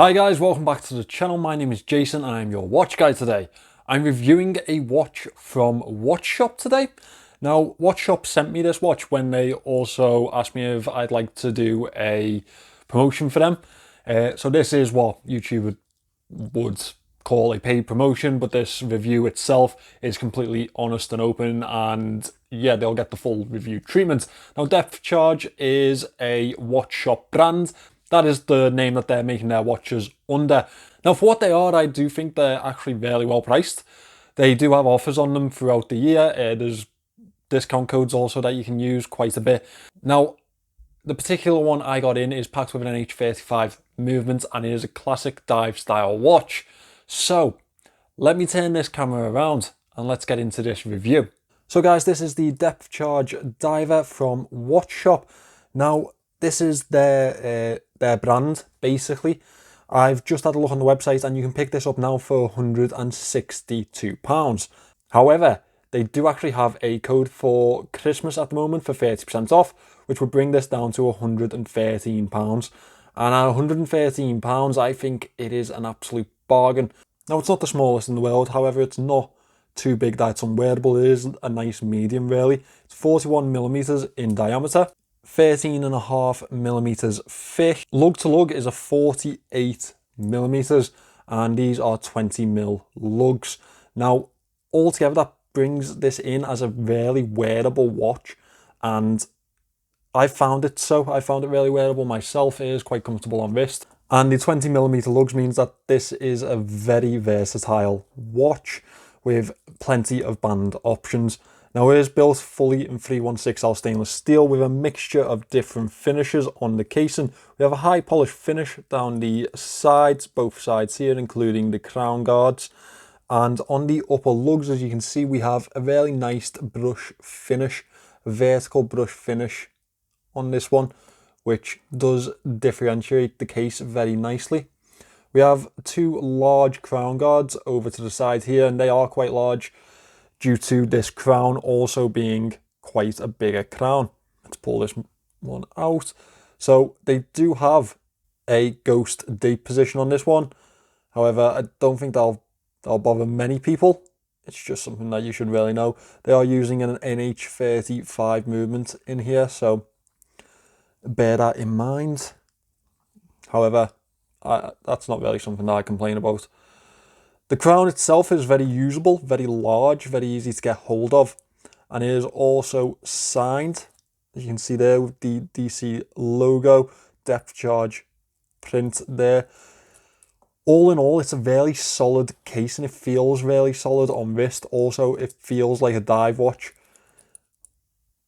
Hi guys, welcome back to the channel. My name is Jason and I'm your watch guy today. I'm reviewing a watch from Watchshop today. Now, Watchshop sent me this watch when they also asked me if I'd like to do a promotion for them. So this is what YouTube would call a paid promotion, but this review itself is completely honest and open, and yeah, they'll get the full review treatment. Now, Depth Charge is a Watchshop brand. That is the name that they're making their watches under. Now, for what they are, I do think they're actually very well priced. They do have offers on them throughout the year. There's discount codes also that you can use quite a bit. Now, the particular one I got in is packed with an NH35 movement, and it is a classic dive style watch. So let me turn this camera around and let's get into this review. So guys, this is the Depth Charge Diver from Watchshop. Now, this is their brand, basically. I've just had a look on the website and you can pick this up now for £162. However, they do actually have a code for Christmas at the moment for 30% off, which would bring this down to £113. And at £113, I think it is an absolute bargain. Now, it's not the smallest in the world, however, it's not too big that it's unwearable. It is a nice medium, really. It's 41mm in diameter, 13.5mm thick. Lug to lug is a 48mm, and these are 20mm lugs. Now, altogether, that brings this in as a really wearable watch, and I found it really wearable myself. It is quite comfortable on wrist, and the 20mm lugs means that this is a very versatile watch with plenty of band options. Now, it is built fully in 316L stainless steel with a mixture of different finishes on the casing. We have a high polish finish down the sides, both sides here, including the crown guards. And on the upper lugs, as you can see, we have a very nice brush finish, vertical brush finish on this one, which does differentiate the case very nicely. We have two large crown guards over to the side here, and they are quite large due to this crown also being quite a bigger crown. Let's pull this one out. So they do have a ghost date position on this one. However, I don't think that'll bother many people. It's just something that you should really know. They are using an NH35 movement in here, so bear that in mind. However, that's not really something that I complain about. The crown itself is very usable, very large, very easy to get hold of, and it is also signed, as you can see there, with the DC logo, Depth Charge print there. All in all, it's a very solid case, and it feels really solid on wrist. Also, it feels like a dive watch.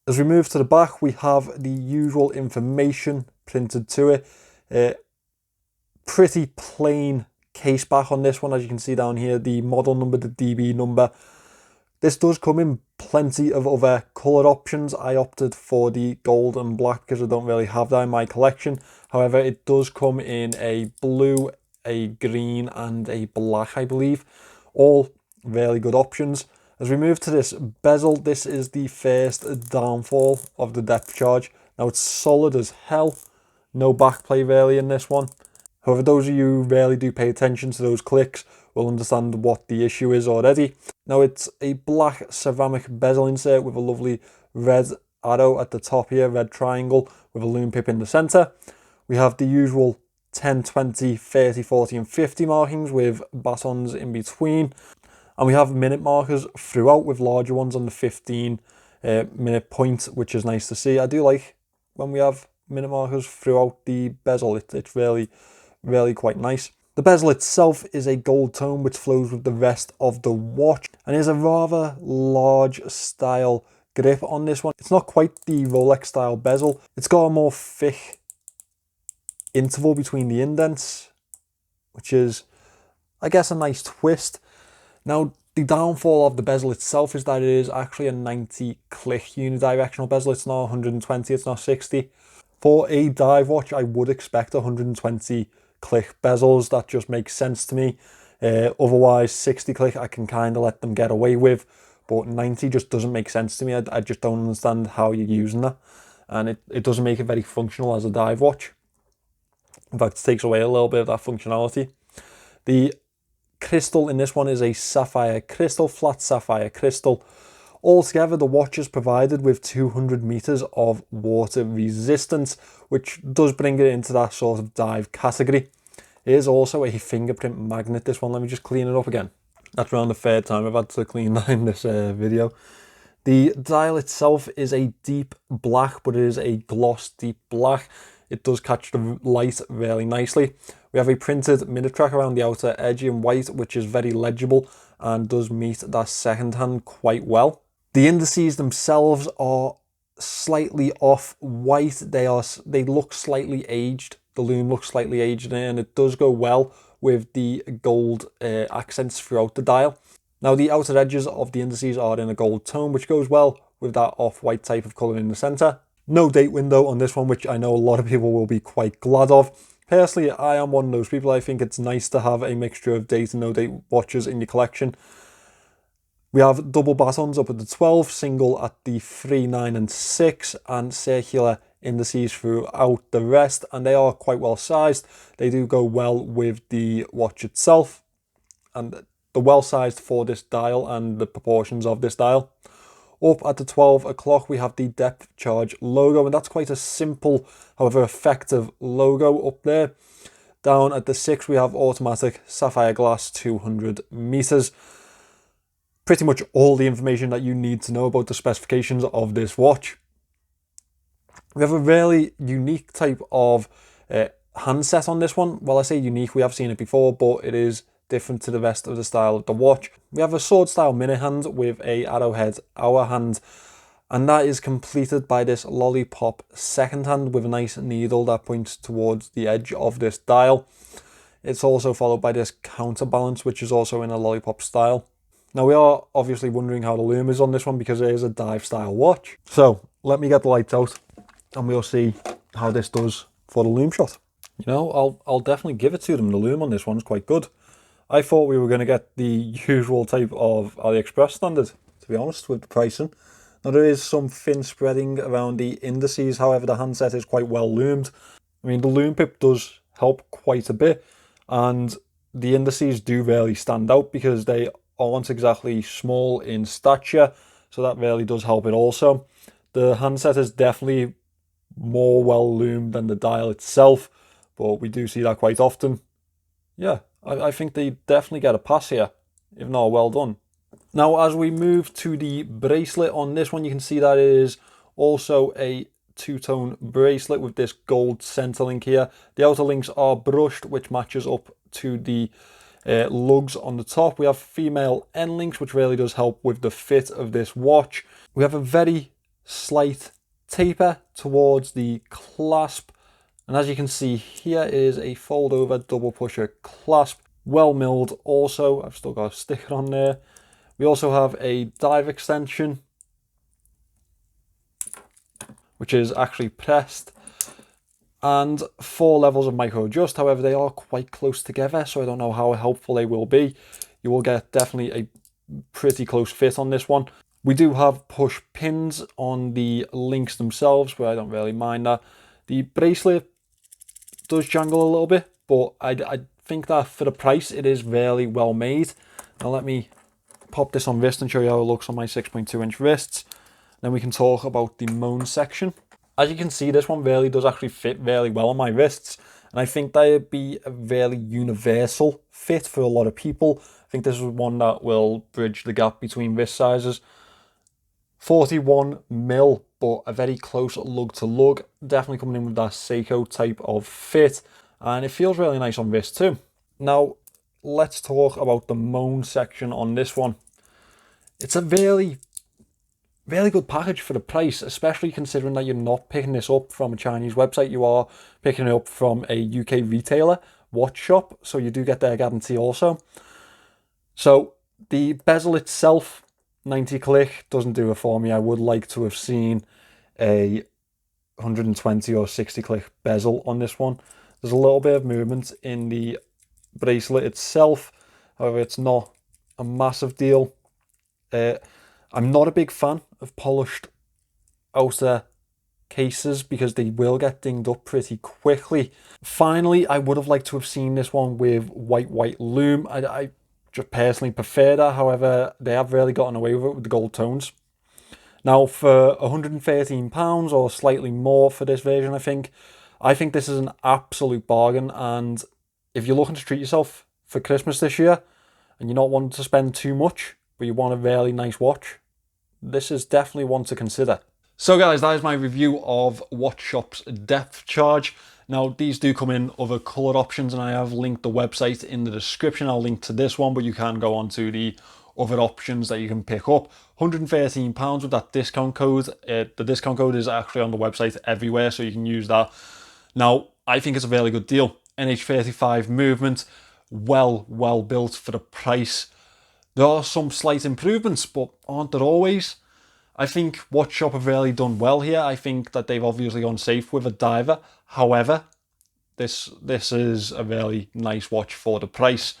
As we move to the back, we have the usual information printed to it. Pretty plain case back on this one, as you can see down here, the model number, the DB number. This does come in plenty of other colour options. I opted for the gold and black because I don't really have that in my collection. However, it does come in a blue, a green and a black, I believe. All really good options. As we move to this bezel, this is the first downfall of the Depth Charge. Now, it's solid as hell. No backplay really in this one. However, those of you who really do pay attention to those clicks will understand what the issue is already. Now, it's a black ceramic bezel insert with a lovely red arrow at the top here, red triangle with a Lume pip in the centre. We have the usual 10, 20, 30, 40 and 50 markings with batons in between. And we have minute markers throughout with larger ones on the 15 minute point, which is nice to see. I do like when we have minute markers throughout the bezel. It's really quite nice. The bezel itself is a gold tone which flows with the rest of the watch, and is a rather large style grip on this one. It's not quite the Rolex style bezel. It's got a more thick interval between the indents, which is, I guess, a nice twist. Now, the downfall of the bezel itself is that it is actually a 90 click unidirectional bezel. It's not 120, it's not 60. For a dive watch, I would expect 120 click bezels. That just makes sense to me. Otherwise, 60 click I can kind of let them get away with, but 90 just doesn't make sense to me. I just don't understand how you're using that, and it doesn't make it very functional as a dive watch. In fact, it takes away a little bit of that functionality. The crystal in this one is a sapphire crystal, flat sapphire crystal. Altogether, the watch is provided with 200 meters of water resistance, which does bring it into that sort of dive category. It is also a fingerprint magnet, this one. Let me just clean it up again. That's around the third time I've had to clean that in this video. The dial itself is a deep black, but it is a gloss deep black. It does catch the light really nicely. We have a printed minute track around the outer edge in white, which is very legible and does meet that second hand quite well. The indices themselves are slightly off white. They look slightly aged. The Lume looks slightly aged, and it does go well with the gold accents throughout the dial. Now, the outer edges of the indices are in a gold tone, which goes well with that off-white type of colour in the centre. No date window on this one, which I know a lot of people will be quite glad of. Personally, I am one of those people. I think it's nice to have a mixture of date and no date watches in your collection. We have double batons up at the 12, single at the 3, 9 and 6, and circular indices throughout the rest, and they are quite well sized. They do go well with the watch itself, and they're well sized for this dial and the proportions of this dial. Up at the 12 o'clock, we have the depth charge logo, and that's quite a simple, however effective logo up there. Down at the 6, we have automatic sapphire glass 200 meters. Pretty much all the information that you need to know about the specifications of this watch. We have a really unique type of handset on this one. Well, I say unique, we have seen it before, but it is different to the rest of the style of the watch. We have a sword style minute hand with a arrowhead hour hand, and that is completed by this lollipop second hand with a nice needle that points towards the edge of this dial. It's also followed by this counterbalance, which is also in a lollipop style. Now, we are obviously wondering how the Lume is on this one because it is a dive style watch. So let me get the lights out and we'll see how this does for the Lume shot. You know, I'll definitely give it to them. The Lume on this one's quite good. I thought we were going to get the usual type of AliExpress standard, to be honest, with the pricing. Now, there is some thin spreading around the indices. However, the handset is quite well loomed. I mean, the Lume pip does help quite a bit, and the indices do really stand out because they aren't exactly small in stature, so that really does help it also. The handset is definitely more well loomed than the dial itself, but we do see that quite often. Yeah, I think they definitely get a pass here, if not well done. Now, as we move to the bracelet on this one, you can see that it is also a two-tone bracelet with this gold center link here. The outer links are brushed, which matches up to the lugs on the top. We have female end links, which really does help with the fit of this watch. We have a very slight taper towards the clasp, and as you can see here is a fold over double pusher clasp, well milled also. I've still got a sticker on there. We also have a dive extension, which is actually pressed, and 4 levels of micro adjust. However, they are quite close together, so I don't know how helpful they will be. You will get definitely a pretty close fit on this one. We do have push pins on the links themselves, but I don't really mind that. The bracelet does jangle a little bit, but I think that for the price, it is really well made. Now let me pop this on wrist and show you how it looks on my 6.2 inch wrists. Then we can talk about the Moan section. As you can see, this one really does actually fit really well on my wrists, and I think that would be a really universal fit for a lot of people. I think this is one that will bridge the gap between wrist sizes. 41 mil, but a very close lug to lug, definitely coming in with that Seiko type of fit, and it feels really nice on wrist too. Now, let's talk about the Moan section on this one. It's a really good package for the price, especially considering that you're not picking this up from a Chinese website. You are picking it up from a UK retailer, Watchshop, so you do get their guarantee also. So the bezel itself, 90 click, doesn't do it for me. I would like to have seen a 120 or 60 click bezel on this one. There's a little bit of movement in the bracelet itself, however it's not a massive deal. I'm not a big fan of polished outer cases because they will get dinged up pretty quickly. Finally, I would have liked to have seen this one with white Lume. I just personally prefer that. However, they have really gotten away with it with the gold tones. Now, for £113 or slightly more for this version, I think this is an absolute bargain. And if you're looking to treat yourself for Christmas this year and you're not wanting to spend too much, but you want a really nice watch, this is definitely one to consider. So guys, that is my review of Watchshop's depth charge. Now, these do come in other colour options, and I have linked the website in the description. I'll link to this one, but you can go on to the other options that you can pick up. £113 with that discount code. The discount code is actually on the website everywhere, so you can use that. Now, I think it's a really good deal. NH35 movement, well built for the price. There are some slight improvements, but aren't there always? I think Watchshop have really done well here. I think that they've obviously gone safe with a diver. However, this is a really nice watch for the price.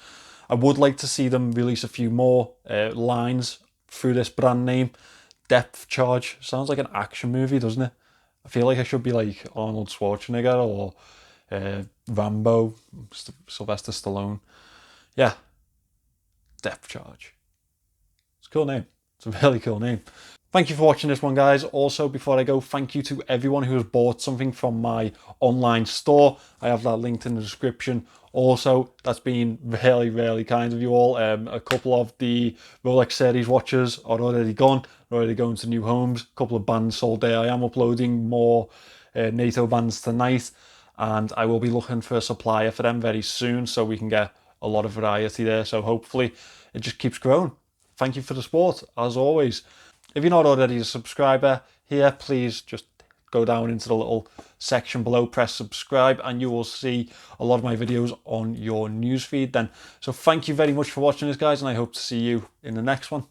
I would like to see them release a few more lines through this brand name. Depth charge sounds like an action movie, doesn't it? I feel like I should be like Arnold Schwarzenegger or Rambo, Sylvester Stallone. Yeah, depth charge. It's a cool name. It's a really cool name. Thank you for watching this one, guys. Also, before I go, thank you to everyone who has bought something from my online store. I have that linked in the description. Also, that's been really kind of you all. A couple of the Rolex series watches are already gone, already going to new homes. A couple of bands sold there. I am uploading more NATO bands tonight, and I will be looking for a supplier for them very soon so we can get a lot of variety there. So hopefully it just keeps growing. Thank you for the support, as always. If you're not already a subscriber here, please just go down into the little section below, press subscribe, and you will see a lot of my videos on your newsfeed then. So thank you very much for watching this, guys, and I hope to see you in the next one.